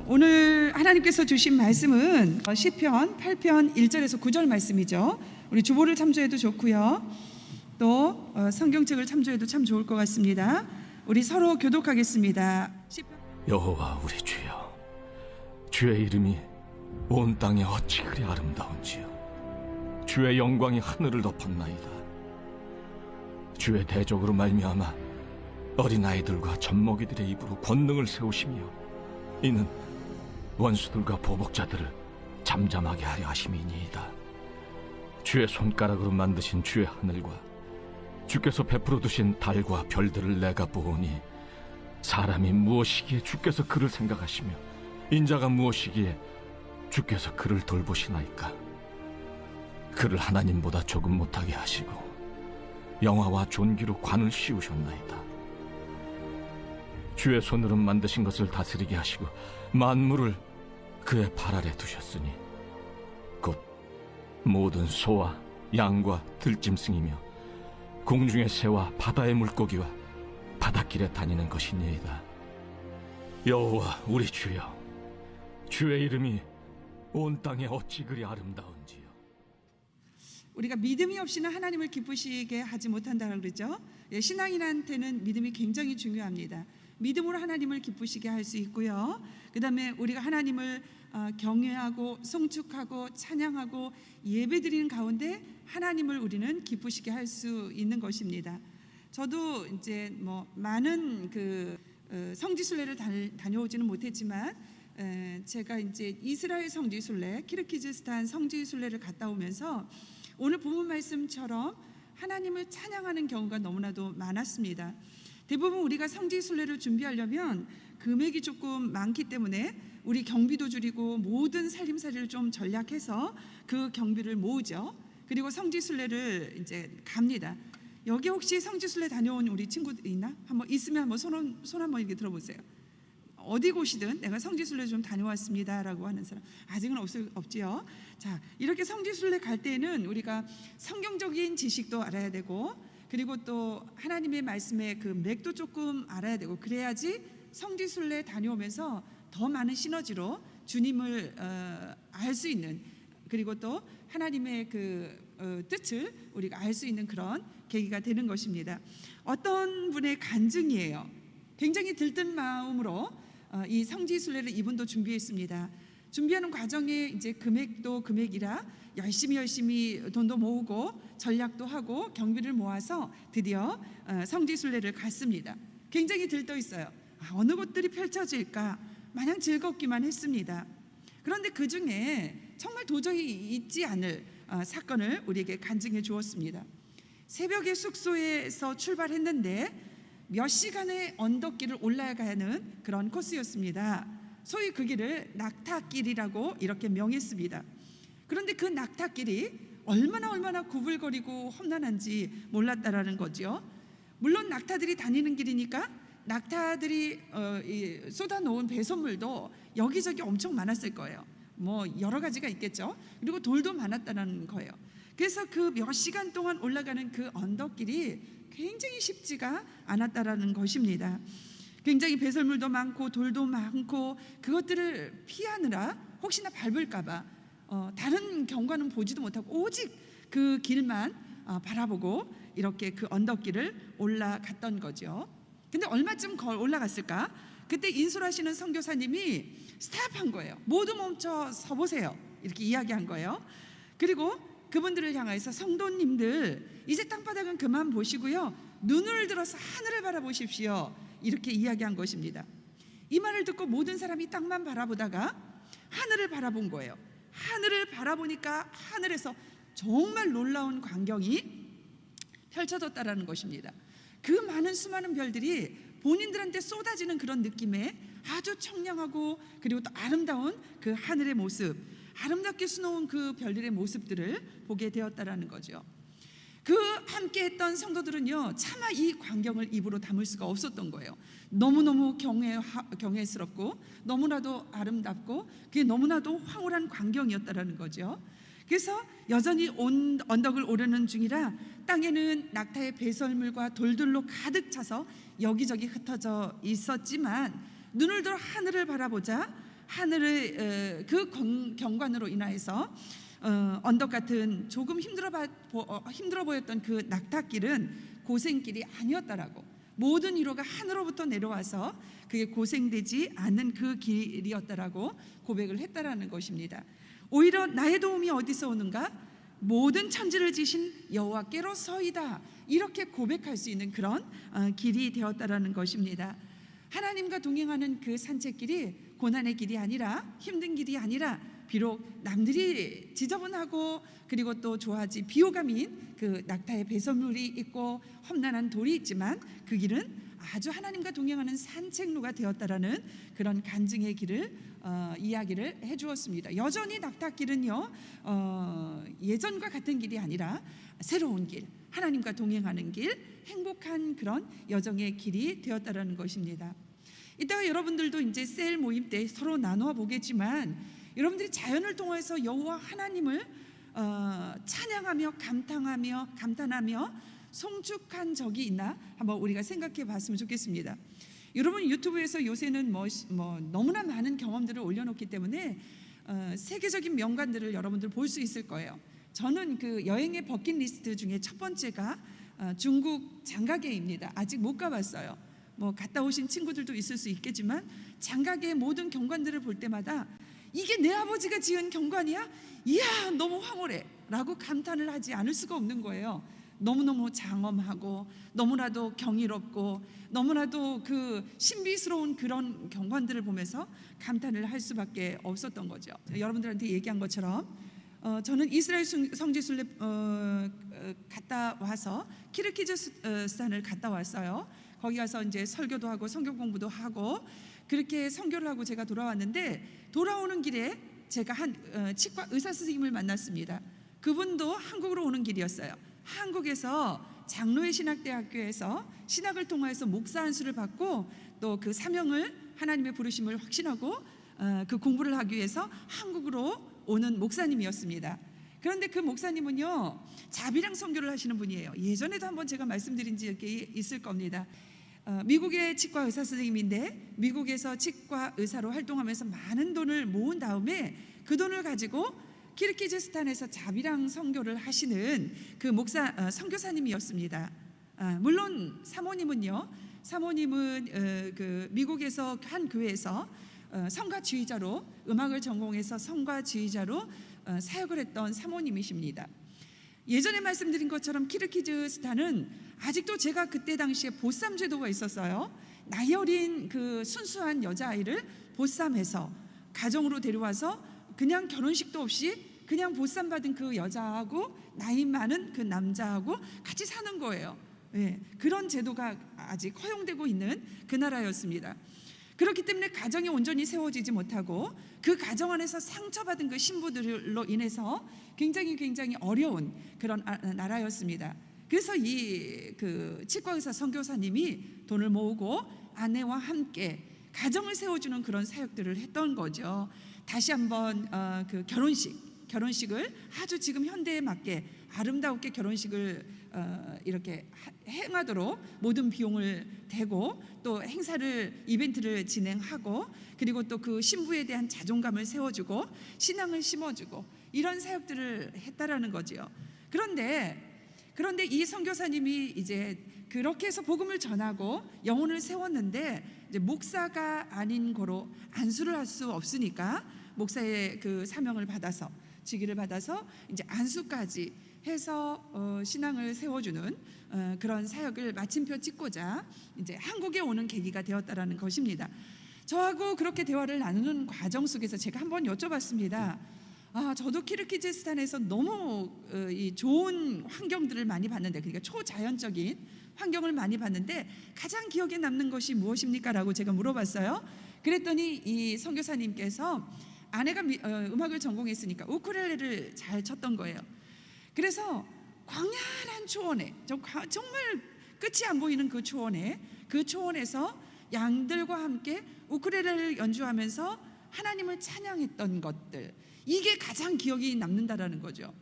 오늘 하나님께서 주신 말씀은 시편 8편 1절에서 9절 말씀이죠. 우리 주보를 참조해도 좋고요. 또 성경책을 참조해도 참 좋을 것 같습니다. 우리 서로 교독하겠습니다. 여호와 우리 주여, 주의 이름이 온 땅에 어찌 그리 아름다운지요. 주의 영광이 하늘을 덮었나이다. 주의 대적으로 말미암아 어린아이들과 젖먹이들의 입으로 권능을 세우시며 이는 원수들과 보복자들을 잠잠하게 하려 하심이니이다. 주의 손가락으로 만드신 주의 하늘과 주께서 베풀어 두신 달과 별들을 내가 보오니 사람이 무엇이기에 주께서 그를 생각하시며 인자가 무엇이기에 주께서 그를 돌보시나이까. 그를 하나님보다 조금 못하게 하시고 영화와 존귀로 관을 씌우셨나이다. 주의 손으로 만드신 것을 다스리게 하시고 만물을 그의 발 아래 두셨으니 곧 모든 소와 양과 들짐승이며 공중의 새와 바다의 물고기와 바닷길에 다니는 것이니이다. 여호와 우리 주여, 주의 이름이 온 땅에 어찌 그리 아름다운지요. 우리가 믿음이 없이는 하나님을 기쁘시게 하지 못한다고 그러죠. 신앙인한테는 믿음이 굉장히 중요합니다. 믿음으로 하나님을 기쁘시게 할 수 있고요. 그 다음에 우리가 하나님을 경외하고 송축하고 찬양하고 예배드리는 가운데 하나님을 우리는 기쁘시게 할 수 있는 것입니다. 저도 이제 많은 성지순례를 다녀오지는 못했지만 제가 이제 이스라엘 성지순례, 키르기즈스탄 성지순례를 갔다 오면서 오늘 본문 말씀처럼 하나님을 찬양하는 경우가 너무나도 많았습니다. 대부분 우리가 성지순례를 준비하려면 금액이 조금 많기 때문에 우리 경비도 줄이고 모든 살림살이를 좀 전략해서 그 경비를 모으죠. 그리고 성지순례를 이제 갑니다. 여기 혹시 성지순례 다녀온 우리 친구들 있나? 있으면 한번 손 한번 이렇게 들어보세요. 어디 곳이든 내가 성지순례 좀 다녀왔습니다라고 하는 사람 아직은 없지요. 자, 이렇게 성지순례 갈 때는 우리가 성경적인 지식도 알아야 되고 그리고 또 하나님의 말씀의 그 맥도 조금 알아야 되고 그래야지 성지순례 다녀오면서 더 많은 시너지로 주님을 알 수 있는 그리고 또 하나님의 그 뜻을 우리가 알 수 있는 그런 계기가 되는 것입니다. 어떤 분의 간증이에요. 굉장히 들뜬 마음으로 이 성지순례를 이분도 준비했습니다. 준비하는 과정에 이제 금액도 금액이라 열심히 돈도 모으고 전략도 하고 경비를 모아서 드디어 성지순례를 갔습니다. 굉장히 들떠 있어요. 어느 곳들이 펼쳐질까 마냥 즐겁기만 했습니다. 그런데 그 중에 정말 도저히 잊지 않을 사건을 우리에게 간증해 주었습니다. 새벽에 숙소에서 출발했는데 몇 시간의 언덕길을 올라가야 하는 그런 코스였습니다. 소위 그 길을 낙타길이라고 이렇게 명했습니다. 그런데 그 낙타길이 얼마나 구불거리고 험난한지 몰랐다라는 거죠. 물론 낙타들이 다니는 길이니까 낙타들이 쏟아놓은 배선물도 여기저기 엄청 많았을 거예요. 여러 가지가 있겠죠. 그리고 돌도 많았다는 거예요. 그래서 그 몇 시간 동안 올라가는 그 언덕길이 굉장히 쉽지가 않았다라는 것입니다. 굉장히 배설물도 많고 돌도 많고 그것들을 피하느라 혹시나 밟을까봐 다른 경관은 보지도 못하고 오직 그 길만 바라보고 이렇게 그 언덕길을 올라갔던 거죠. 근데 얼마쯤 올라갔을까? 그때 인솔하시는 선교사님이 스탑한 거예요. 모두 멈춰 서보세요. 이렇게 이야기한 거예요. 그리고 그분들을 향해서 성도님들 이제 땅바닥은 그만 보시고요. 눈을 들어서 하늘을 바라보십시오. 이렇게 이야기한 것입니다. 이 말을 듣고 모든 사람이 땅만 바라보다가 하늘을 바라본 거예요. 하늘을 바라보니까 하늘에서 정말 놀라운 광경이 펼쳐졌다라는 것입니다. 그 많은 수많은 별들이 본인들한테 쏟아지는 그런 느낌의 아주 청량하고 그리고 또 아름다운 그 하늘의 모습, 아름답게 수놓은 그 별들의 모습들을 보게 되었다라는 거죠. 그 함께했던 성도들은요 차마 이 광경을 입으로 담을 수가 없었던 거예요. 너무너무 경외스럽고 너무나도 아름답고 그게 너무나도 황홀한 광경이었다라는 거죠. 그래서 여전히 언덕을 오르는 중이라 땅에는 낙타의 배설물과 돌들로 가득 차서 여기저기 흩어져 있었지만 눈을 들어 하늘을 바라보자 하늘의 그 경관으로 인하여서 언덕 같은 조금 힘들어 보였던 그 낙타길은 고생길이 아니었다라고, 모든 위로가 하늘로부터 내려와서 그게 고생되지 않는 그 길이었다라고 고백을 했다라는 것입니다. 오히려 나의 도움이 어디서 오는가? 모든 천지를 지신 여호와께로서이다. 이렇게 고백할 수 있는 그런 길이 되었다라는 것입니다. 하나님과 동행하는 그 산책길이 고난의 길이 아니라 힘든 길이 아니라 비록 남들이 지저분하고 그리고 또 좋아하지 비호감인 그 낙타의 배설물이 있고 험난한 돌이 있지만 그 길은 아주 하나님과 동행하는 산책로가 되었다라는 그런 간증의 길을 이야기를 해주었습니다. 여전히 낙타길은요 예전과 같은 길이 아니라 새로운 길, 하나님과 동행하는 길, 행복한 그런 여정의 길이 되었다라는 것입니다. 이따가 여러분들도 이제 셀 모임 때 서로 나누어 보겠지만 여러분들이 자연을 통해서 여호와 하나님을 찬양하며 감탄하며 송축한 적이 있나 한번 우리가 생각해 봤으면 좋겠습니다. 여러분 유튜브에서 요새는 너무나 많은 경험들을 올려놓기 때문에 세계적인 명관들을 여러분들 볼 수 있을 거예요. 저는 그 여행의 버킷리스트 중에 첫 번째가 중국 장가게입니다. 아직 못 가봤어요. 갔다 오신 친구들도 있을 수 있겠지만 장가게의 모든 경관들을 볼 때마다 이게 내 아버지가 지은 경관이야? 이야 너무 황홀해 라고 감탄을 하지 않을 수가 없는 거예요. 너무너무 장엄하고 너무나도 경이롭고 너무나도 그 신비스러운 그런 경관들을 보면서 감탄을 할 수밖에 없었던 거죠. 여러분들한테 얘기한 것처럼 저는 이스라엘 성지순례 갔다 와서 키르기즈스탄을 갔다 왔어요. 거기 가서 이제 설교도 하고 성경 공부도 하고 그렇게 선교를 하고 제가 돌아왔는데 돌아오는 길에 제가 한 치과 의사 선생님을 만났습니다. 그분도 한국으로 오는 길이었어요. 한국에서 장로회 신학대학교에서 신학을 통해서 목사 안수를 받고 또 그 사명을 하나님의 부르심을 확신하고 그 공부를 하기 위해서 한국으로 오는 목사님이었습니다. 그런데 그 목사님은요 자비랑 선교를 하시는 분이에요. 예전에도 한번 제가 말씀드린 적이 있을 겁니다. 미국의 치과 의사 선생님인데 미국에서 치과 의사로 활동하면서 많은 돈을 모은 다음에 그 돈을 가지고 키르기즈스탄에서 자비랑 선교를 하시는 그 목사 선교사님이었습니다. 물론 사모님은 그 미국에서 한 교회에서 성가주의자로 음악을 전공해서 성가주의자로 사역을 했던 사모님이십니다. 예전에 말씀드린 것처럼 키르기즈스탄은 아직도 제가 그때 당시에 보쌈 제도가 있었어요. 나이 어린 그 순수한 여자아이를 보쌈해서 가정으로 데려와서 그냥 결혼식도 없이 그냥 보쌈 받은 그 여자하고 나이 많은 그 남자하고 같이 사는 거예요. 그런 제도가 아직 허용되고 있는 그 나라였습니다. 그렇기 때문에 가정이 온전히 세워지지 못하고 그 가정 안에서 상처받은 그 신부들로 인해서 굉장히 어려운 그런 나라였습니다. 그래서 이 그 치과의사 선교사님이 돈을 모으고 아내와 함께 가정을 세워주는 그런 사역들을 했던 거죠. 다시 한번 그 결혼식을 아주 지금 현대에 맞게 아름답게 결혼식을 이렇게 행하도록 모든 비용을 대고 또 이벤트를 진행하고 그리고 또 그 신부에 대한 자존감을 세워주고 신앙을 심어주고 이런 사역들을 했다라는 거지요. 그런데 이 선교사님이 이제 그렇게 해서 복음을 전하고 영혼을 세웠는데 이제 목사가 아닌 거로 안수를 할 수 없으니까 목사의 그 사명을 받아서 직위를 받아서 이제 안수까지 해서 신앙을 세워주는 그런 사역을 마침표 찍고자 이제 한국에 오는 계기가 되었다라는 것입니다. 저하고 그렇게 대화를 나누는 과정 속에서 제가 한번 여쭤봤습니다. 저도 키르기즈스탄에서 너무 이 좋은 환경들을 많이 봤는데, 그러니까 초자연적인 환경을 많이 봤는데 가장 기억에 남는 것이 무엇입니까? 라고 제가 물어봤어요. 그랬더니 이 선교사님께서 아내가 음악을 전공했으니까 우쿨렐레를 잘 쳤던 거예요. 그래서 광야한 초원에, 정말 끝이 안 보이는 그 초원에서 양들과 함께 우쿨렐레를 연주하면서 하나님을 찬양했던 것들, 이게 가장 기억이 남는다라는 거죠.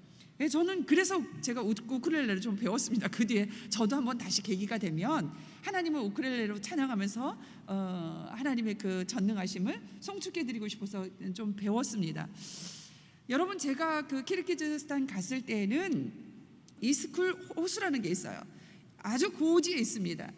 저는 그래서 제가 우쿨렐레를 좀 배웠습니다. 그 뒤에 저도 한번 다시 계기가 되면 하나님을 우쿨렐레로 찬양하면서 하나님의 그 전능하심을 송축해드리고 싶어서 좀 배웠습니다. 여러분, 제가 그 키르기즈스탄 갔을 때는 이스쿨 호수라는 게 있어요. 아주 고지에 있습니다.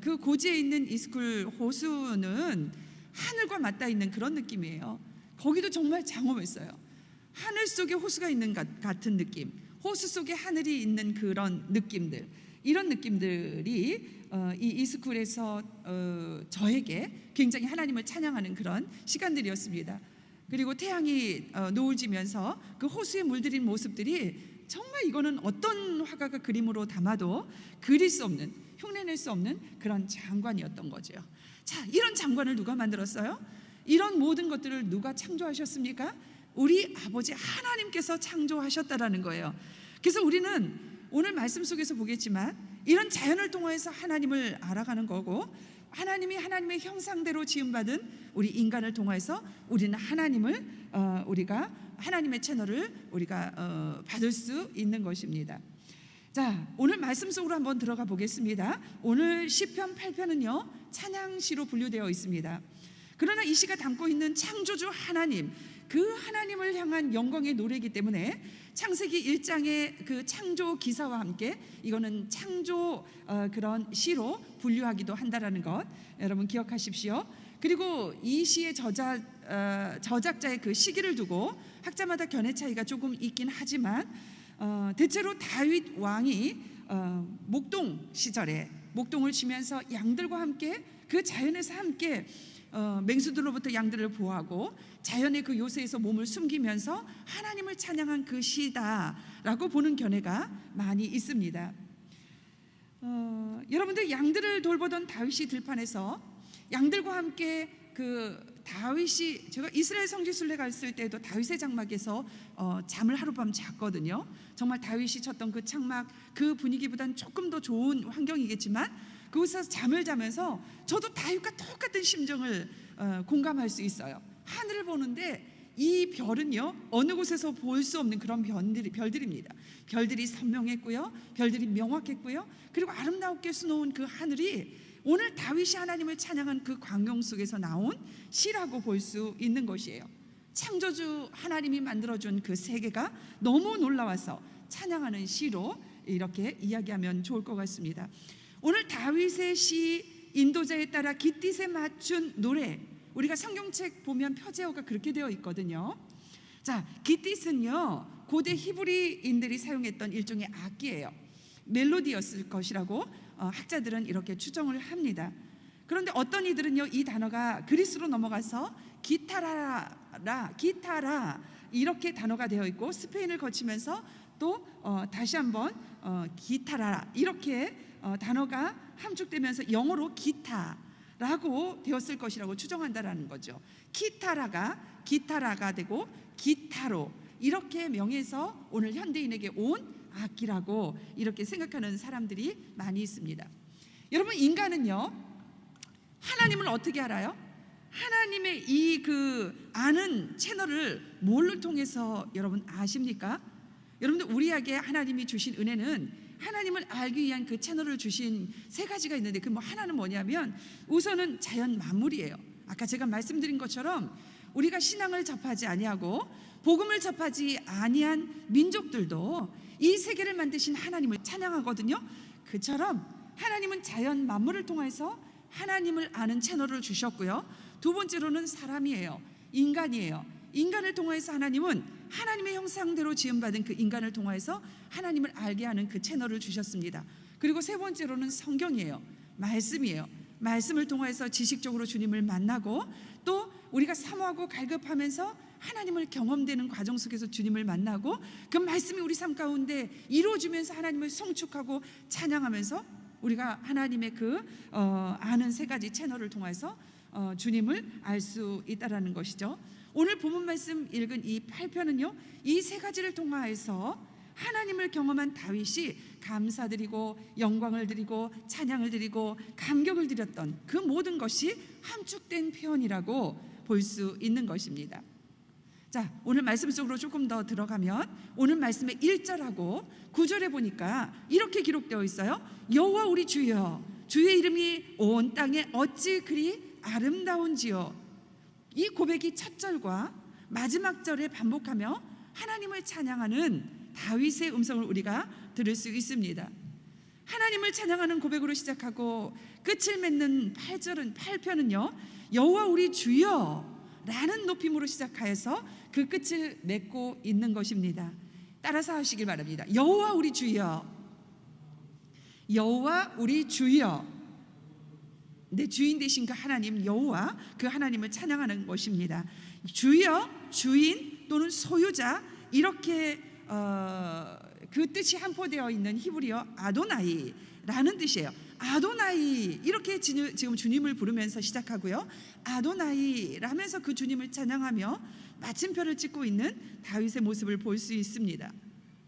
그 고지에 있는 이스쿨 호수는 하늘과 맞닿아 있는 그런 느낌이에요. 거기도 정말 장엄했어요. 하늘 속에 호수가 있는 같은 느낌, 호수 속에 하늘이 있는 그런 느낌들, 이런 느낌들이 이 이스쿨에서 저에게 굉장히 하나님을 찬양하는 그런 시간들이었습니다. 그리고 태양이 노을 지면서 그 호수에 물들인 모습들이 정말 이거는 어떤 화가가 그림으로 담아도 그릴 수 없는, 흉내낼 수 없는 그런 장관이었던 거죠. 자, 이런 장관을 누가 만들었어요? 이런 모든 것들을 누가 창조하셨습니까? 우리 아버지 하나님께서 창조하셨다라는 거예요. 그래서 우리는 오늘 말씀 속에서 보겠지만 이런 자연을 통해서 하나님을 알아가는 거고, 하나님이 하나님의 형상대로 지음받은 우리 인간을 통해서 우리는 우리가 하나님의 채널을 우리가 받을 수 있는 것입니다. 자, 오늘 말씀 속으로 한번 들어가 보겠습니다. 오늘 시편 8편은요 찬양시로 분류되어 있습니다. 그러나 이 시가 담고 있는 창조주 하나님, 그 하나님을 향한 영광의 노래이기 때문에 창세기 1장의 그 창조 기사와 함께 이거는 창조 그런 시로 분류하기도 한다라는 것 여러분 기억하십시오. 그리고 이 시의 저작자의 그 시기를 두고 학자마다 견해 차이가 조금 있긴 하지만 대체로 다윗 왕이 목동 시절에 목동을 치면서 양들과 함께 그 자연에서 함께 맹수들로부터 양들을 보호하고 자연의 그 요새에서 몸을 숨기면서 하나님을 찬양한 그 시다라고 보는 견해가 많이 있습니다. 여러분들, 양들을 돌보던 다윗이 들판에서 양들과 함께 그 다윗이, 제가 이스라엘 성지순례 갔을 때도 다윗의 장막에서 잠을 하룻밤 잤거든요. 정말 다윗이 쳤던 그 장막, 그 분위기보다는 조금 더 좋은 환경이겠지만 그곳에서 잠을 자면서 저도 다윗과 똑같은 심정을 공감할 수 있어요. 하늘을 보는데 이 별은요 어느 곳에서 볼 수 없는 그런 별들입니다. 별들이 선명했고요, 별들이 명확했고요, 그리고 아름답게 수놓은 그 하늘이 오늘 다윗이 하나님을 찬양한 그 광경 속에서 나온 시라고 볼 수 있는 것이에요. 창조주 하나님이 만들어준 그 세계가 너무 놀라워서 찬양하는 시로 이렇게 이야기하면 좋을 것 같습니다. 오늘 다윗의 시 인도자에 따라 깃딧에 맞춘 노래, 우리가 성경책 보면 표제어가 그렇게 되어 있거든요. 자, 깃딧은요 고대 히브리인들이 사용했던 일종의 악기예요. 멜로디였을 것이라고 학자들은 이렇게 추정을 합니다. 그런데 어떤 이들은요 이 단어가 그리스로 넘어가서 기타라 이렇게 단어가 되어 있고 스페인을 거치면서 또 다시 한번 기타라 이렇게 단어가 함축되면서 영어로 기타라고 되었을 것이라고 추정한다라는 거죠. 기타라가 되고 기타로 이렇게 명해서 오늘 현대인에게 온 악기라고 이렇게 생각하는 사람들이 많이 있습니다. 여러분, 인간은요 하나님을 어떻게 알아요? 하나님의 이 그 아는 채널을 뭘로 통해서 여러분 아십니까? 여러분들, 우리에게 하나님이 주신 은혜는 하나님을 알기 위한 그 채널을 주신 세 가지가 있는데 그 하나는 뭐냐면 우선은 자연 만물이에요. 아까 제가 말씀드린 것처럼 우리가 신앙을 접하지 아니하고 복음을 접하지 아니한 민족들도 이 세계를 만드신 하나님을 찬양하거든요. 그처럼 하나님은 자연 만물을 통해서 하나님을 아는 채널을 주셨고요. 두 번째로는 사람이에요. 인간이에요. 인간을 통해서 하나님은 하나님의 형상대로 지음받은 그 인간을 통해서 하나님을 알게 하는 그 채널을 주셨습니다. 그리고 세 번째로는 성경이에요. 말씀이에요. 말씀을 통해서 지식적으로 주님을 만나고 또 우리가 사모하고 갈급하면서 하나님을 경험되는 과정 속에서 주님을 만나고 그 말씀이 우리 삶 가운데 이루어지면서 하나님을 성축하고 찬양하면서 우리가 하나님의 그 아는 세 가지 채널을 통해서 주님을 알 수 있다라는 것이죠. 오늘 본문 말씀 읽은 이 8편은요 이 세 가지를 통하여서 하나님을 경험한 다윗이 감사드리고 영광을 드리고 찬양을 드리고 감격을 드렸던 그 모든 것이 함축된 표현이라고 볼 수 있는 것입니다. 자, 오늘 말씀 속으로 조금 더 들어가면 오늘 말씀의 1절하고 9절에 보니까 이렇게 기록되어 있어요. 여호와 우리 주여, 주의 이름이 온 땅에 어찌 그리 아름다운지요. 이 고백이 첫 절과 마지막 절에 반복하며 하나님을 찬양하는 다윗의 음성을 우리가 들을 수 있습니다. 하나님을 찬양하는 고백으로 시작하고 끝을 맺는 8편은요 여호와 우리 주여 라는 높임으로 시작하여서 그 끝을 맺고 있는 것입니다. 따라서 하시길 바랍니다. 여호와 우리 주여, 여호와 우리 주여. 내 주인 되신 그 하나님 여호와, 그 하나님을 찬양하는 것입니다. 주여, 주인 또는 소유자, 이렇게 그 뜻이 함포되어 있는 히브리어 아도나이라는 뜻이에요. 아도나이, 이렇게 지금 주님을 부르면서 시작하고요, 아도나이라면서 그 주님을 찬양하며 마침표를 찍고 있는 다윗의 모습을 볼 수 있습니다.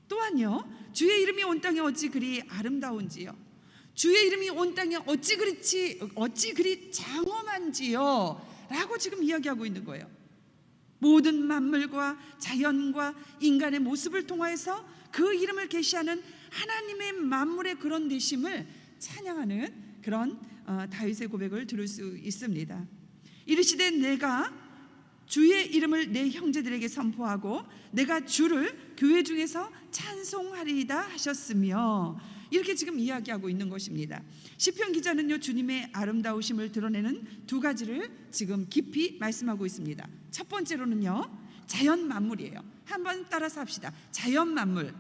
또한요, 주의 이름이 온 땅에 어찌 그리 아름다운지요, 주의 이름이 온 땅에 어찌 그리 장엄한지요 라고 지금 이야기하고 있는 거예요. 모든 만물과 자연과 인간의 모습을 통하여서 그 이름을 계시하는 하나님의 만물의 그런 되심을 찬양하는 그런 다윗의 고백을 들을 수 있습니다. 이르시되 내가 주의 이름을 내 형제들에게 선포하고 내가 주를 교회 중에서 찬송하리이다 하셨으며, 이렇게 지금 이야기하고 있는 것입니다. 시편 기자는요 주님의 아름다우심을 드러내는 두 가지를 지금 깊이 말씀하고 있습니다. 첫 번째로는요 자연 만물이에요. 한번 따라서 합시다. 자연 만물.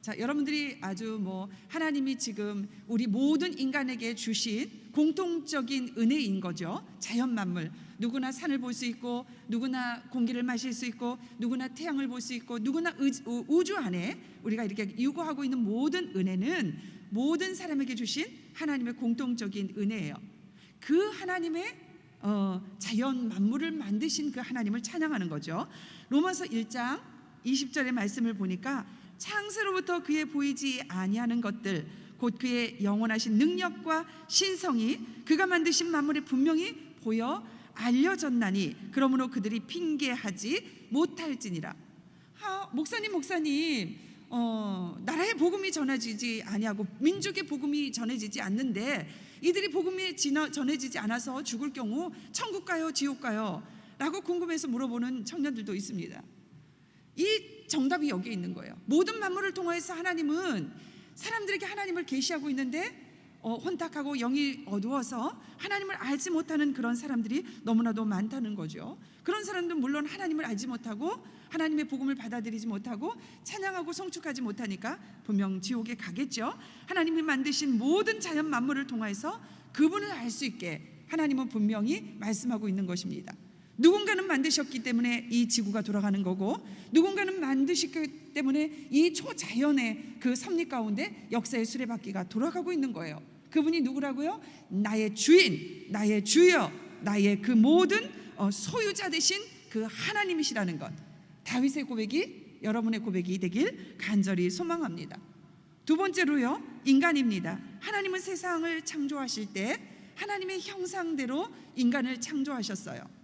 자, 여러분들이 아주 하나님이 지금 우리 모든 인간에게 주신 공통적인 은혜인 거죠. 자연 만물. 누구나 산을 볼 수 있고, 누구나 공기를 마실 수 있고, 누구나 태양을 볼 수 있고, 누구나 우주 안에 우리가 이렇게 유구하고 있는 모든 은혜는 모든 사람에게 주신 하나님의 공통적인 은혜예요. 그 하나님의 자연 만물을 만드신 그 하나님을 찬양하는 거죠. 로마서 1장 20절의 말씀을 보니까 창세로부터 그의 보이지 아니하는 것들 곧 그의 영원하신 능력과 신성이 그가 만드신 만물에 분명히 보여 알려졌나니 그러므로 그들이 핑계하지 못할지니라. 목사님 나라의 복음이 전해지지 아니하고 민족의 복음이 전해지지 않는데 이들이 복음이 전해지지 않아서 죽을 경우 천국 가요 지옥 가요 라고 궁금해서 물어보는 청년들도 있습니다. 이 정답이 여기에 있는 거예요. 모든 만물을 통해서 하나님은 사람들에게 하나님을 계시하고 있는데 혼탁하고 영이 어두워서 하나님을 알지 못하는 그런 사람들이 너무나도 많다는 거죠. 그런 사람들은 물론 하나님을 알지 못하고 하나님의 복음을 받아들이지 못하고 찬양하고 송축하지 못하니까 분명 지옥에 가겠죠. 하나님이 만드신 모든 자연 만물을 통해서 그분을 알 수 있게 하나님은 분명히 말씀하고 있는 것입니다. 누군가는 만드셨기 때문에 이 지구가 돌아가는 거고, 누군가는 만드셨기 때문에 이 초자연의 그 섭리 가운데 역사의 수레바퀴가 돌아가고 있는 거예요. 그분이 누구라고요? 나의 주인, 나의 주여, 나의 그 모든 소유자 되신 그 하나님이시라는 것. 다윗의 고백이 여러분의 고백이 되길 간절히 소망합니다. 두 번째로요, 인간입니다. 하나님은 세상을 창조하실 때 하나님의 형상대로 인간을 창조하셨어요.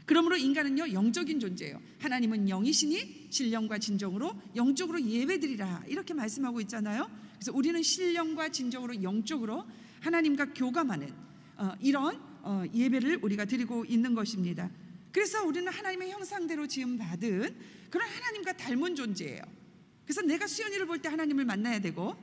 그러므로 인간은요 영적인 존재예요. 하나님은 영이시니 신령과 진정으로 영적으로 예배드리라 이렇게 말씀하고 있잖아요. 그래서 우리는 신령과 진정으로 영적으로 하나님과 교감하는 이런 예배를 우리가 드리고 있는 것입니다. 그래서 우리는 하나님의 형상대로 지음받은 그런 하나님과 닮은 존재예요. 그래서 내가 수연이를 볼 때 하나님을 만나야 되고,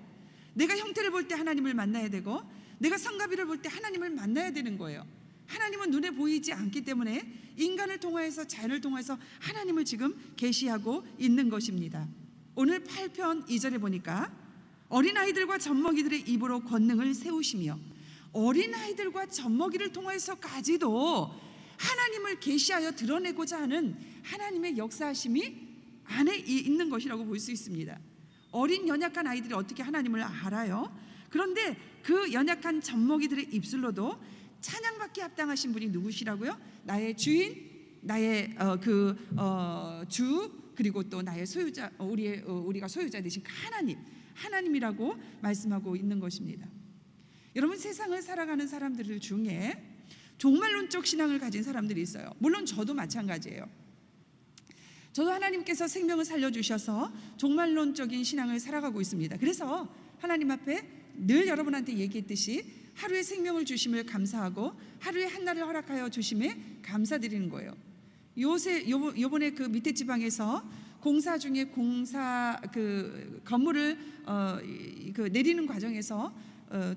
내가 형태를 볼 때 하나님을 만나야 되고, 내가 성가비를 볼 때 하나님을 만나야 되는 거예요. 하나님은 눈에 보이지 않기 때문에 인간을 통하여서 자연을 통해서 하나님을 지금 계시하고 있는 것입니다. 오늘 8편 2절에 보니까 어린아이들과 젖먹이들의 입으로 권능을 세우시며, 어린아이들과 젖먹이를 통해서까지도 하나님을 계시하여 드러내고자 하는 하나님의 역사하심이 안에 있는 것이라고 볼 수 있습니다. 어린 연약한 아이들이 어떻게 하나님을 알아요? 그런데 그 연약한 젖먹이들의 입술로도 찬양받기 합당하신 분이 누구시라고요? 나의 주인, 나의 주 그리고 또 나의 소유자, 우리가 소유자 되신 하나님이라고 말씀하고 있는 것입니다. 여러분, 세상을 살아가는 사람들 중에 종말론적 신앙을 가진 사람들이 있어요. 물론 저도 마찬가지예요. 저도 하나님께서 생명을 살려주셔서 종말론적인 신앙을 살아가고 있습니다. 그래서 하나님 앞에 늘 여러분한테 얘기했듯이 하루의 생명을 주심을 감사하고 하루에 한날을 허락하여 주심에 감사드리는 거예요. 요번에 그 밑에 지방에서 공사 중에 건물을 내리는 과정에서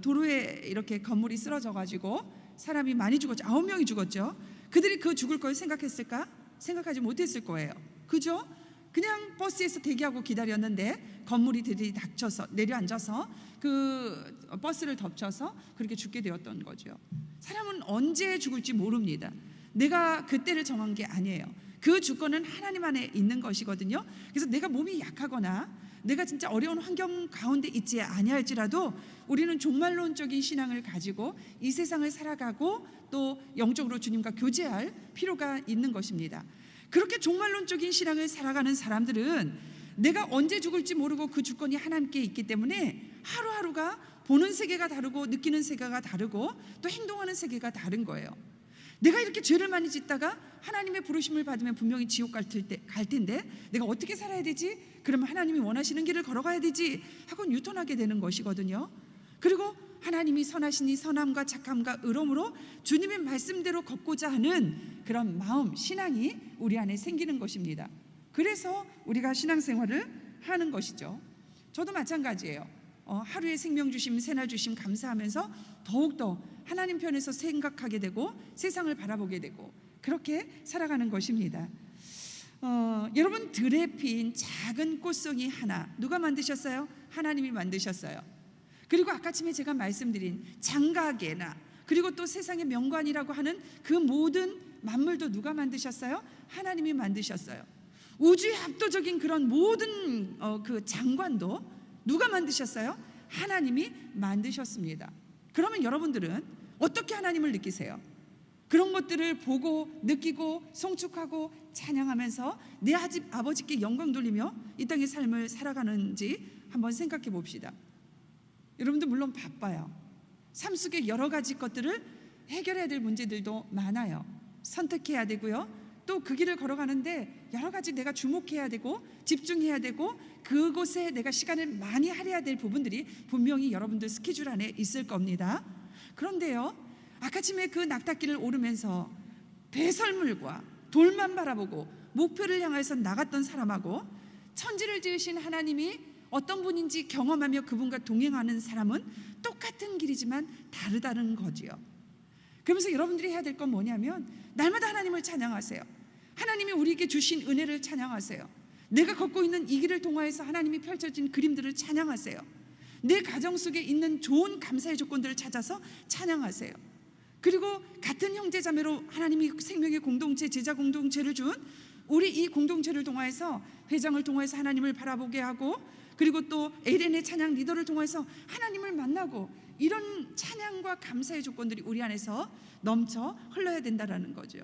도로에 이렇게 건물이 쓰러져 가지고 사람이 많이 죽었죠. 9명이 죽었죠. 그들이 그 죽을 걸 생각했을까? 생각하지 못했을 거예요. 그죠? 그냥 버스에서 대기하고 기다렸는데 건물이 들이닥쳐서 내려앉아서 그 버스를 덮쳐서 그렇게 죽게 되었던 거죠. 사람은 언제 죽을지 모릅니다. 내가 그때를 정한 게 아니에요. 그 주권은 하나님 안에 있는 것이거든요. 그래서 내가 몸이 약하거나 내가 진짜 어려운 환경 가운데 있지 아니할지라도 우리는 종말론적인 신앙을 가지고 이 세상을 살아가고 또 영적으로 주님과 교제할 필요가 있는 것입니다. 그렇게 종말론적인 신앙을 살아가는 사람들은 내가 언제 죽을지 모르고 그 주권이 하나님께 있기 때문에 하루하루가 보는 세계가 다르고 느끼는 세계가 다르고 또 행동하는 세계가 다른 거예요. 내가 이렇게 죄를 많이 짓다가 하나님의 부르심을 받으면 분명히 지옥 갈 텐데 내가 어떻게 살아야 되지? 그러면 하나님이 원하시는 길을 걸어가야 되지 하고 유턴하게 되는 것이거든요. 그리고 하나님이 선하시니 선함과 착함과 의로움으로 주님의 말씀대로 걷고자 하는 그런 마음, 신앙이 우리 안에 생기는 것입니다. 그래서 우리가 신앙생활을 하는 것이죠. 저도 마찬가지예요. 하루의 생명 주심, 새날 주심 감사하면서 더욱더 하나님 편에서 생각하게 되고 세상을 바라보게 되고 그렇게 살아가는 것입니다. 여러분, 들에 핀 작은 꽃송이 하나 누가 만드셨어요? 하나님이 만드셨어요. 그리고 아까쯤에 제가 말씀드린 장가계나 그리고 또 세상의 명관이라고 하는 그 모든 만물도 누가 만드셨어요? 하나님이 만드셨어요. 우주의 압도적인 그런 모든 그 장관도 누가 만드셨어요? 하나님이 만드셨습니다. 그러면 여러분들은 어떻게 하나님을 느끼세요? 그런 것들을 보고 느끼고 송축하고 찬양하면서 내 아버지께 영광 돌리며 이 땅의 삶을 살아가는지 한번 생각해 봅시다. 여러분들 물론 바빠요. 삶 속에 여러 가지 것들을 해결해야 될 문제들도 많아요. 선택해야 되고요. 또 그 길을 걸어가는데 여러 가지 내가 주목해야 되고 집중해야 되고 그곳에 내가 시간을 많이 할애해야 될 부분들이 분명히 여러분들 스케줄 안에 있을 겁니다. 그런데요, 아까쯤에 그 낙타길을 오르면서 배설물과 돌만 바라보고 목표를 향해서 나갔던 사람하고 천지를 지으신 하나님이 어떤 분인지 경험하며 그분과 동행하는 사람은 똑같은 길이지만 다르다는 거지요. 그러면서 여러분들이 해야 될 건 뭐냐면 날마다 하나님을 찬양하세요. 하나님이 우리에게 주신 은혜를 찬양하세요. 내가 걷고 있는 이 길을 통하여서 하나님이 펼쳐진 그림들을 찬양하세요. 내 가정 속에 있는 좋은 감사의 조건들을 찾아서 찬양하세요. 그리고 같은 형제자매로 하나님이 생명의 공동체, 제자 공동체를 준 우리 이 공동체를 통하여서 회장을 통해서 하나님을 바라보게 하고 그리고 또 에덴의 찬양 리더를 통해서 하나님을 만나고 이런 찬양과 감사의 조건들이 우리 안에서 넘쳐 흘러야 된다라는 거죠.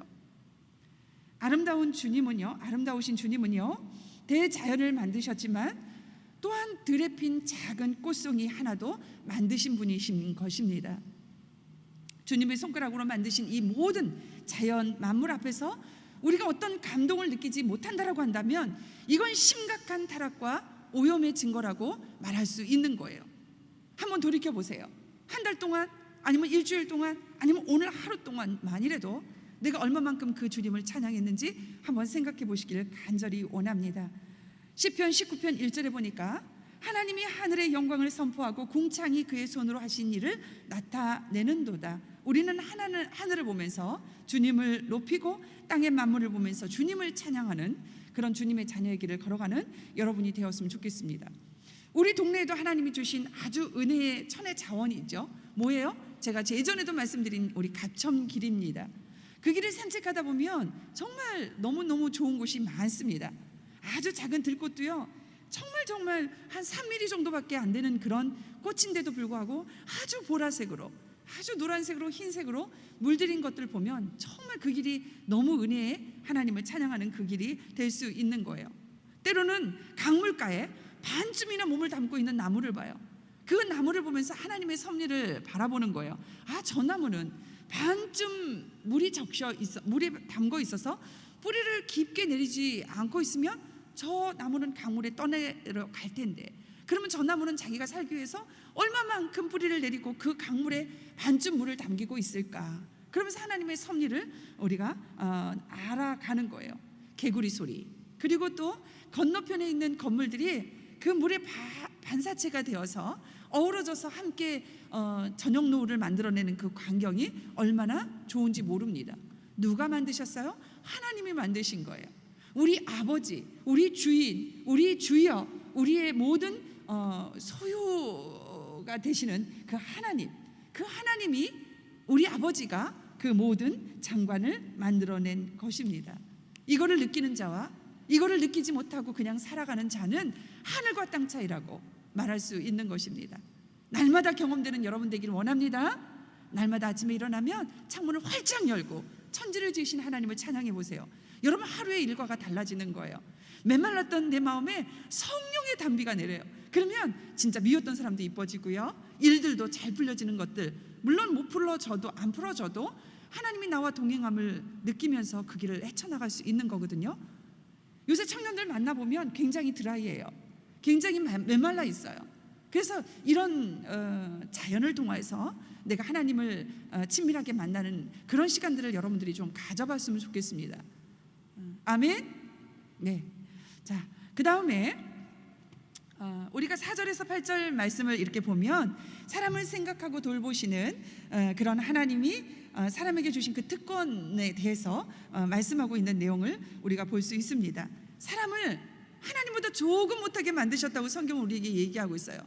아름다우신 주님은요 대자연을 만드셨지만 또한 들에 핀 작은 꽃송이 하나도 만드신 분이신 것입니다. 주님의 손가락으로 만드신 이 모든 자연 만물 앞에서 우리가 어떤 감동을 느끼지 못한다라고 한다면 이건 심각한 타락과 오염의 증거라고 말할 수 있는 거예요. 한번 돌이켜 보세요. 한 달 동안 아니면 일주일 동안 아니면 오늘 하루 동안만이라도 내가 얼마만큼 그 주님을 찬양했는지 한번 생각해 보시기를 간절히 원합니다. 시편 19편 1절에 보니까 하나님이 하늘의 영광을 선포하고 궁창이 그의 손으로 하신 일을 나타내는도다. 우리는 하늘을 보면서 주님을 높이고 땅의 만물을 보면서 주님을 찬양하는 그런 주님의 자녀의 길을 걸어가는 여러분이 되었으면 좋겠습니다. 우리 동네에도 하나님이 주신 아주 은혜의 천의 자원이 있죠. 뭐예요? 제가 예전에도 말씀드린 우리 갑천길입니다. 그 길을 산책하다 보면 정말 너무너무 좋은 곳이 많습니다. 아주 작은 들꽃도요 정말 한 3mm 정도밖에 안 되는 그런 꽃인데도 불구하고 아주 보라색으로 아주 노란색으로 흰색으로 물들인 것들을 보면 정말 그 길이 너무 은혜의 하나님을 찬양하는 그 길이 될 수 있는 거예요. 때로는 강물가에 반쯤이나 몸을 담고 있는 나무를 봐요. 그 나무를 보면서 하나님의 섭리를 바라보는 거예요. 아, 저 나무는 반쯤 물에 담궈 있어서 뿌리를 깊게 내리지 않고 있으면 저 나무는 강물에 떠내려 갈 텐데, 그러면 저 나무는 자기가 살기 위해서 얼마만큼 뿌리를 내리고 그 강물에 반쯤 물을 담기고 있을까? 그러면서 하나님의 섭리를 우리가 알아가는 거예요. 개구리 소리, 그리고 또 건너편에 있는 건물들이 그 물의 반사체가 되어서 어우러져서 함께 저녁 노을을 만들어내는 그 광경이 얼마나 좋은지 모릅니다. 누가 만드셨어요? 하나님이 만드신 거예요. 우리 아버지, 우리 주인, 우리 주여, 우리의 모든 소유가 되시는 그 하나님이, 우리 아버지가 그 모든 장관을 만들어낸 것입니다. 이거를 느끼는 자와 이거를 느끼지 못하고 그냥 살아가는 자는 하늘과 땅 차이라고 말할 수 있는 것입니다. 날마다 경험되는 여러분 되기를 원합니다. 날마다 아침에 일어나면 창문을 활짝 열고 천지를 지으신 하나님을 찬양해 보세요. 여러분, 하루의 일과가 달라지는 거예요. 메말랐던 내 마음에 성령의 단비가 내려요. 그러면 진짜 미웠던 사람도 이뻐지고요, 일들도 잘 풀려지는 것들, 물론 못 풀어져도 안 풀어져도 하나님이 나와 동행함을 느끼면서 그 길을 헤쳐나갈 수 있는 거거든요. 요새 청년들 만나보면 굉장히 드라이해요. 굉장히 메말라 있어요. 그래서 이런 자연을 통해서 내가 하나님을 친밀하게 만나는 그런 시간들을 여러분들이 좀 가져봤으면 좋겠습니다. 아멘. 네. 자, 그 다음에 우리가 4절에서 8절 말씀을 이렇게 보면 사람을 생각하고 돌보시는 그런 하나님이 사람에게 주신 그 특권에 대해서 말씀하고 있는 내용을 우리가 볼 수 있습니다. 사람을 하나님보다 조금 못하게 만드셨다고 성경은 우리에게 얘기하고 있어요.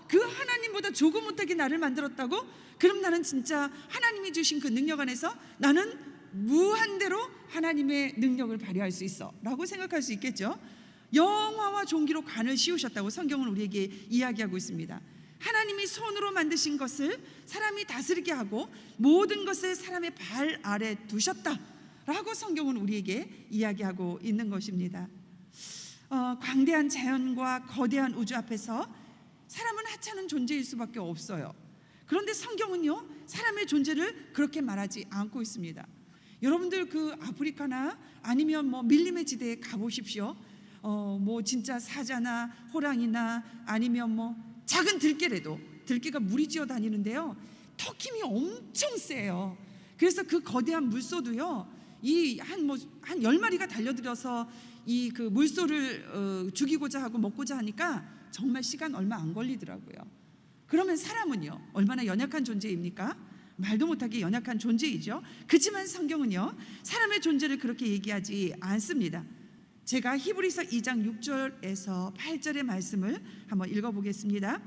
그 하나님보다 조금 못하게 나를 만들었다고? 그럼 나는 진짜 하나님이 주신 그 능력 안에서 나는 무한대로 하나님의 능력을 발휘할 수 있어 라고 생각할 수 있겠죠. 영화와 종기로 관을 씌우셨다고 성경은 우리에게 이야기하고 있습니다. 하나님이 손으로 만드신 것을 사람이 다스리게 하고 모든 것을 사람의 발 아래 두셨다라고 성경은 우리에게 이야기하고 있는 것입니다. 광대한 자연과 거대한 우주 앞에서 사람은 하찮은 존재일 수밖에 없어요. 그런데 성경은요, 사람의 존재를 그렇게 말하지 않고 있습니다. 여러분들 그 아프리카나 아니면 밀림의 지대에 가보십시오. 진짜 사자나 호랑이나 아니면 작은 들개라도, 들개가 무리지어 다니는데요, 턱 힘이 엄청 세요. 그래서 그 거대한 물소도요, 한 10마리가 달려들어서 이 그 물소를 죽이고자 하고 먹고자 하니까 정말 시간 얼마 안 걸리더라고요. 그러면 사람은요, 얼마나 연약한 존재입니까? 말도 못하게 연약한 존재이죠. 그렇지만 성경은요, 사람의 존재를 그렇게 얘기하지 않습니다. 제가 히브리서 2장 6절에서 8절의 말씀을 한번 읽어보겠습니다.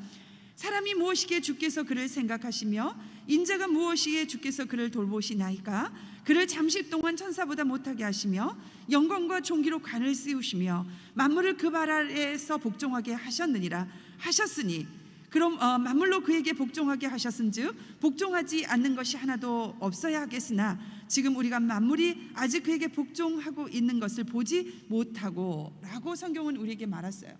사람이 무엇이기에 주께서 그를 생각하시며 인자가 무엇이기에 주께서 그를 돌보시나이까? 그를 잠시 동안 천사보다 못하게 하시며 영광과 존귀로 관을 씌우시며 만물을 그 발 아래에서 복종하게 하셨으니 그럼 만물로 그에게 복종하게 하셨은즉 복종하지 않는 것이 하나도 없어야 하겠으나 지금 우리가 만물이 아직 그에게 복종하고 있는 것을 보지 못하고 라고 성경은 우리에게 말했어요.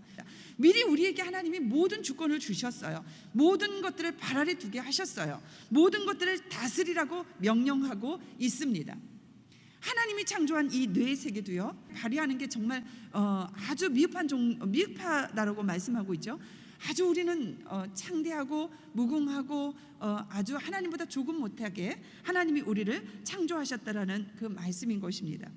미리 우리에게 하나님이 모든 주권을 주셨어요. 모든 것들을 발 아래 두게 하셨어요. 모든 것들을 다스리라고 명령하고 있습니다. 하나님이 창조한 이 뇌 세계도요, 발휘하는 게 정말 아주 미흡하다라고 말씀하고 있죠. 아주 우리는 창대하고 무궁하고 아주 하나님보다 조금 못하게 하나님이 우리를 창조하셨다라는 그 말씀인 것입니다.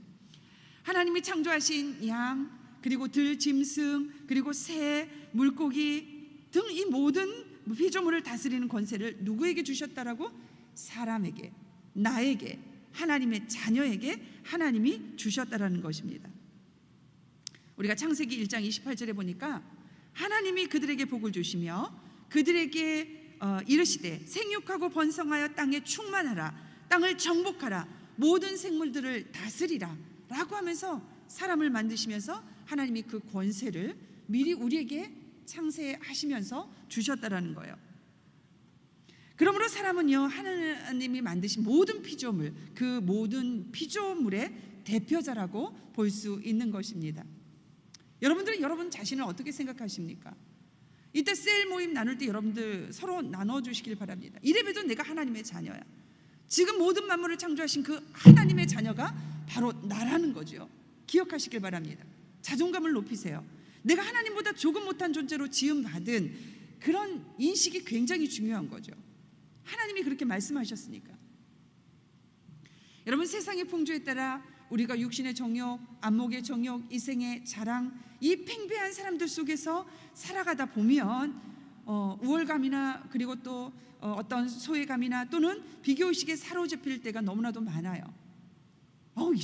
하나님이 창조하신 양, 그리고 들, 짐승, 그리고 새, 물고기 등 이 모든 피조물을 다스리는 권세를 누구에게 주셨다라고? 사람에게, 나에게, 하나님의 자녀에게 하나님이 주셨다라는 것입니다. 우리가 창세기 1장 28절에 보니까 하나님이 그들에게 복을 주시며 그들에게 이르시되 생육하고 번성하여 땅에 충만하라, 땅을 정복하라, 모든 생물들을 다스리라 라고 하면서 사람을 만드시면서 하나님이 그 권세를 미리 우리에게 창세하시면서 주셨다라는 거예요. 그러므로 사람은요, 하나님이 만드신 모든 피조물, 그 모든 피조물의 대표자라고 볼 수 있는 것입니다. 여러분들은 여러분 자신을 어떻게 생각하십니까? 이때 셀 모임 나눌 때 여러분들 서로 나눠주시길 바랍니다. 이래봬도 내가 하나님의 자녀야. 지금 모든 만물을 창조하신 그 하나님의 자녀가 바로 나라는 거죠. 기억하시길 바랍니다. 자존감을 높이세요. 내가 하나님보다 조금 못한 존재로 지음받은 그런 인식이 굉장히 중요한 거죠. 하나님이 그렇게 말씀하셨으니까. 여러분, 세상의 풍조에 따라 우리가 육신의 정욕, 안목의 정욕, 이생의 자랑, 이 팽배한 사람들 속에서 살아가다 보면 우월감이나 그리고 또 어떤 소외감이나 또는 비교의식에 사로잡힐 때가 너무나도 많아요.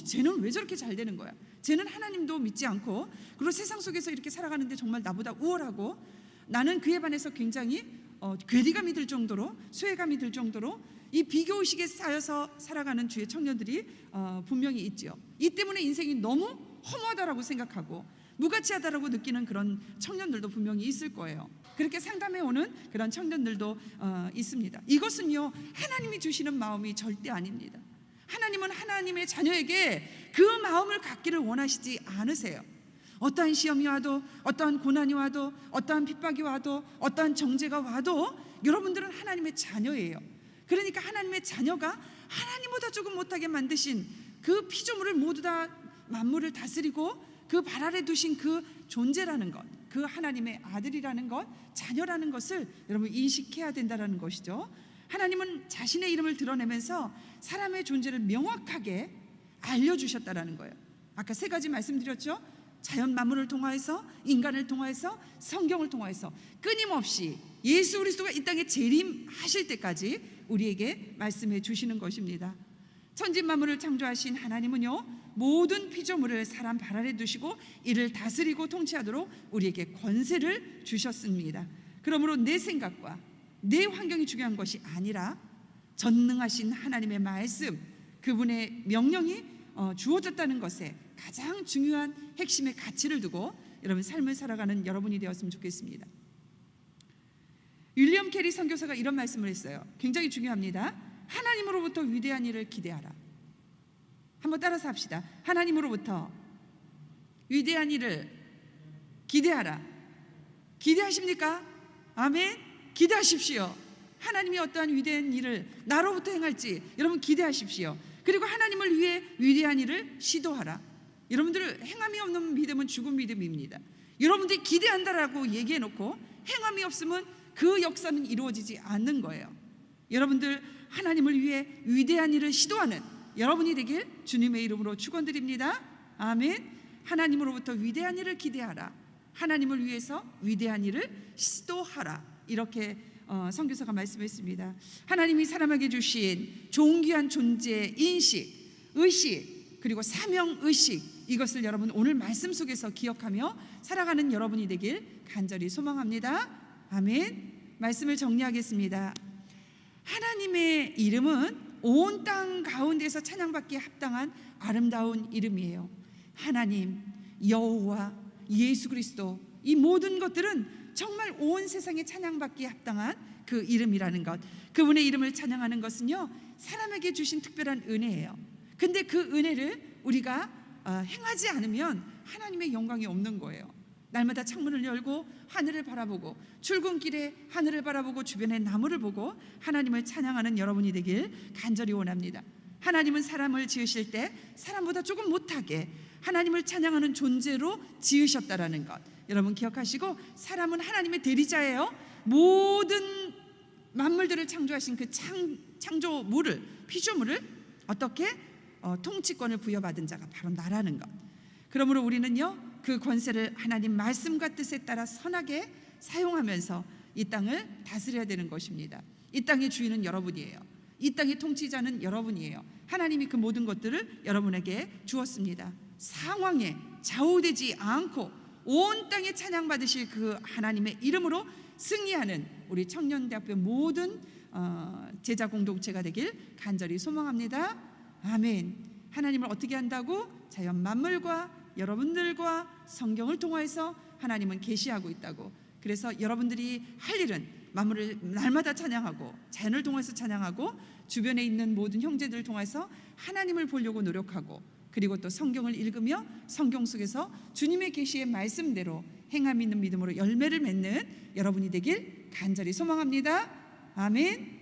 쟤는 왜 저렇게 잘 되는 거야? 쟤는 하나님도 믿지 않고 그리고 세상 속에서 이렇게 살아가는데 정말 나보다 우월하고 나는 그에 반해서 굉장히 괴리감이 들 정도로, 소외감이 들 정도로 이 비교의식에 쌓여서 살아가는 주의 청년들이 분명히 있죠. 이 때문에 인생이 너무 허무하다라고 생각하고 무가치하다라고 느끼는 그런 청년들도 분명히 있을 거예요. 그렇게 상담해 오는 그런 청년들도 있습니다. 이것은요, 하나님이 주시는 마음이 절대 아닙니다. 하나님은 하나님의 자녀에게 그 마음을 갖기를 원하시지 않으세요. 어떠한 시험이 와도, 어떠한 고난이 와도, 어떠한 핍박이 와도, 어떠한 정죄가 와도 여러분들은 하나님의 자녀예요. 그러니까 하나님의 자녀가 하나님보다 조금 못하게 만드신 그 피조물을 모두 다 만물을 다스리고 그 발 아래 두신 그 존재라는 것, 그 하나님의 아들이라는 것, 자녀라는 것을 여러분 인식해야 된다는 것이죠. 하나님은 자신의 이름을 드러내면서 사람의 존재를 명확하게 알려주셨다는 거예요. 아까 세 가지 말씀드렸죠. 자연 만물을 통하여서, 인간을 통하여서, 성경을 통하여서 끊임없이 예수 그리스도가 이 땅에 재림하실 때까지 우리에게 말씀해 주시는 것입니다. 천지 만물을 창조하신 하나님은요, 모든 피조물을 사람 발 아래 두시고 이를 다스리고 통치하도록 우리에게 권세를 주셨습니다. 그러므로 내 생각과 내 환경이 중요한 것이 아니라 전능하신 하나님의 말씀, 그분의 명령이 주어졌다는 것에 가장 중요한 핵심의 가치를 두고 여러분 삶을 살아가는 여러분이 되었으면 좋겠습니다. 윌리엄 캐리 선교사가 이런 말씀을 했어요. 굉장히 중요합니다. 하나님으로부터 위대한 일을 기대하라. 한번 따라서 합시다. 하나님으로부터 위대한 일을 기대하라. 기대하십니까? 아멘. 기대하십시오. 하나님이 어떠한 위대한 일을 나로부터 행할지 여러분 기대하십시오. 그리고 하나님을 위해 위대한 일을 시도하라. 여러분들 행함이 없는 믿음은 죽은 믿음입니다. 여러분들이 기대한다라고 얘기해놓고 행함이 없으면 그 역사는 이루어지지 않는 거예요. 여러분들 하나님을 위해 위대한 일을 시도하는 여러분이 되길 주님의 이름으로 축원드립니다. 아멘. 하나님으로부터 위대한 일을 기대하라. 하나님을 위해서 위대한 일을 시도하라. 이렇게 선교사가 말씀했습니다. 하나님이 사람에게 주신 존귀한 존재 인식, 의식, 그리고 사명 의식, 이것을 여러분 오늘 말씀 속에서 기억하며 살아가는 여러분이 되길 간절히 소망합니다. 아멘. 말씀을 정리하겠습니다. 하나님의 이름은 온 땅 가운데서 찬양받기에 합당한 아름다운 이름이에요. 하나님, 여호와, 예수 그리스도, 이 모든 것들은 정말 온 세상에 찬양받기에 합당한 그 이름이라는 것, 그분의 이름을 찬양하는 것은요, 사람에게 주신 특별한 은혜예요. 근데 그 은혜를 우리가 행하지 않으면 하나님의 영광이 없는 거예요. 날마다 창문을 열고 하늘을 바라보고 출근길에 하늘을 바라보고 주변의 나무를 보고 하나님을 찬양하는 여러분이 되길 간절히 원합니다. 하나님은 사람을 지으실 때 사람보다 조금 못하게 하나님을 찬양하는 존재로 지으셨다라는 것 여러분 기억하시고, 사람은 하나님의 대리자예요. 모든 만물들을 창조하신 그 창조물을, 피조물을 어떻게 통치권을 부여받은 자가 바로 나라는 것. 그러므로 우리는요, 그 권세를 하나님 말씀과 뜻에 따라 선하게 사용하면서 이 땅을 다스려야 되는 것입니다. 이 땅의 주인은 여러분이에요. 이 땅의 통치자는 여러분이에요. 하나님이 그 모든 것들을 여러분에게 주었습니다. 상황에 좌우되지 않고 온 땅에 찬양받으실 그 하나님의 이름으로 승리하는 우리 청년대학교 모든 제자 공동체가 되길 간절히 소망합니다. 아멘. 하나님을 어떻게 한다고? 자연 만물과 여러분들과 성경을 통해서 하나님은 계시하고 있다고. 그래서 여러분들이 할 일은 만물을 날마다 찬양하고 자연을 통해서 찬양하고 주변에 있는 모든 형제들을 통해서 하나님을 보려고 노력하고, 그리고 또 성경을 읽으며 성경 속에서 주님의 계시의 말씀대로 행함 있는 믿음으로 열매를 맺는 여러분이 되길 간절히 소망합니다. 아멘.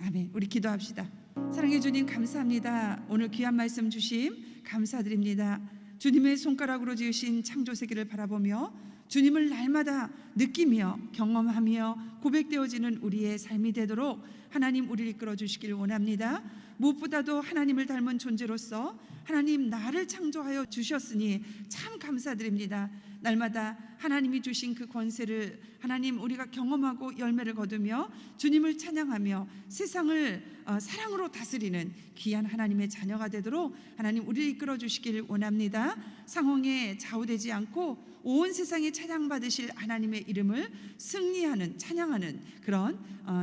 아멘. 우리 기도합시다. 사랑해 주님 감사합니다. 오늘 귀한 말씀 주심 감사드립니다. 주님의 손가락으로 지으신 창조 세계를 바라보며 주님을 날마다 느끼며 경험하며 고백되어지는 우리의 삶이 되도록 하나님 우리를 이끌어 주시길 원합니다. 무엇보다도 하나님을 닮은 존재로서 하나님 나를 창조하여 주셨으니 참 감사드립니다. 날마다 하나님이 주신 그 권세를 하나님 우리가 경험하고 열매를 거두며 주님을 찬양하며 세상을 사랑으로 다스리는 귀한 하나님의 자녀가 되도록 하나님 우리를 이끌어 주시길 원합니다. 상황에 좌우되지 않고 온 세상에 찬양받으실 하나님의 이름을 승리하는 찬양하는 그런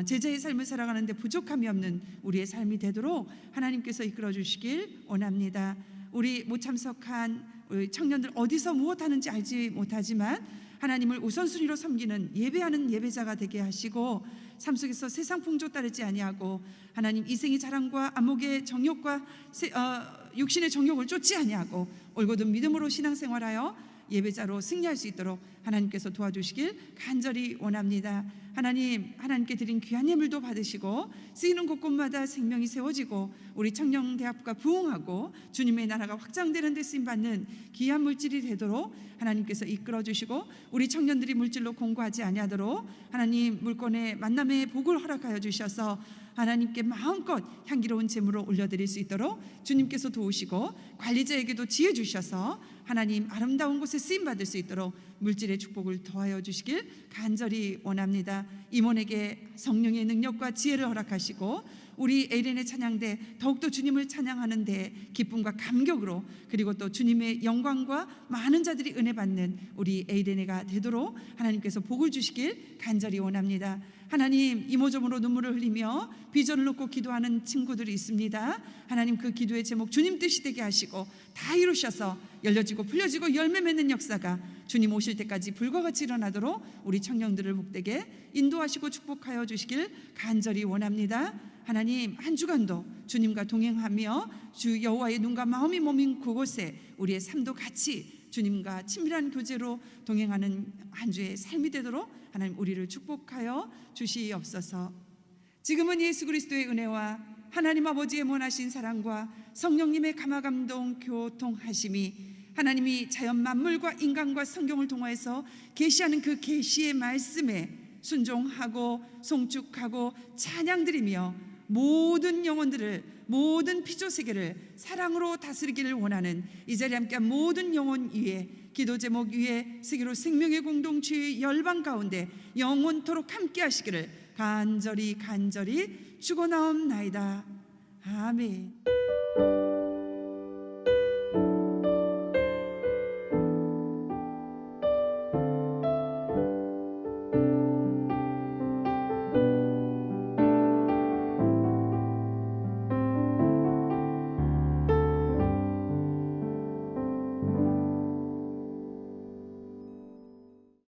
제자의 삶을 살아가는데 부족함이 없는 우리의 삶이 되도록 하나님께서 이끌어 주시길 원합니다. 우리 못 참석한 우리 청년들 어디서 무엇하는지 알지 못하지만 하나님을 우선순위로 섬기는 예배하는 예배자가 되게 하시고 삶 속에서 세상 풍조 따르지 아니하고 하나님 이생의 자랑과 안목의 정욕과 육신의 정욕을 쫓지 아니하고 올곧은 믿음으로 신앙생활하여 예배자로 승리할 수 있도록 하나님께서 도와주시길 간절히 원합니다. 하나님께 드린 귀한 예물도 받으시고 쓰이는 곳곳마다 생명이 세워지고 우리 청년대학부가 부흥하고 주님의 나라가 확장되는 데 쓰임받는 귀한 물질이 되도록 하나님께서 이끌어 주시고 우리 청년들이 물질로 공고하지 아니하도록 하나님 물건의 만남의 복을 허락하여 주셔서 하나님께 마음껏 향기로운 제물을 올려드릴 수 있도록 주님께서 도우시고 관리자에게도 지혜 주셔서 하나님 아름다운 곳에 쓰임받을 수 있도록 물질의 축복을 더하여 주시길 간절히 원합니다. 임원에게 성령의 능력과 지혜를 허락하시고 우리 에이렌의 찬양대 더욱더 주님을 찬양하는 데 기쁨과 감격으로 그리고 또 주님의 영광과 많은 자들이 은혜 받는 우리 에이렌회가 되도록 하나님께서 복을 주시길 간절히 원합니다. 하나님 이모저모로 눈물을 흘리며 비전을 놓고 기도하는 친구들이 있습니다. 하나님 그 기도의 제목 주님 뜻이 되게 하시고 다 이루셔서 열려지고 풀려지고 열매 맺는 역사가 주님 오실 때까지 불과 같이 일어나도록 우리 청년들을 복되게 인도하시고 축복하여 주시길 간절히 원합니다. 하나님 한 주간도 주님과 동행하며 주 여호와의 눈과 마음이 몸인 그곳에 우리의 삶도 같이 주님과 친밀한 교제로 동행하는 한 주의 삶이 되도록 하나님 우리를 축복하여 주시옵소서. 지금은 예수 그리스도의 은혜와 하나님 아버지의 원하신 사랑과 성령님의 감화감동 교통하심이 하나님이 자연 만물과 인간과 성경을 통하여서 계시하는 그 계시의 말씀에 순종하고 송축하고 찬양드리며 모든 영혼들을 모든 피조세계를 사랑으로 다스리기를 원하는 이 자리에 함께한 모든 영혼 위에 기도 제목 위에 세계로 생명의 공동체의 열방 가운데 영원토록 함께 하시기를 간절히 축원하옵나이다. 아멘.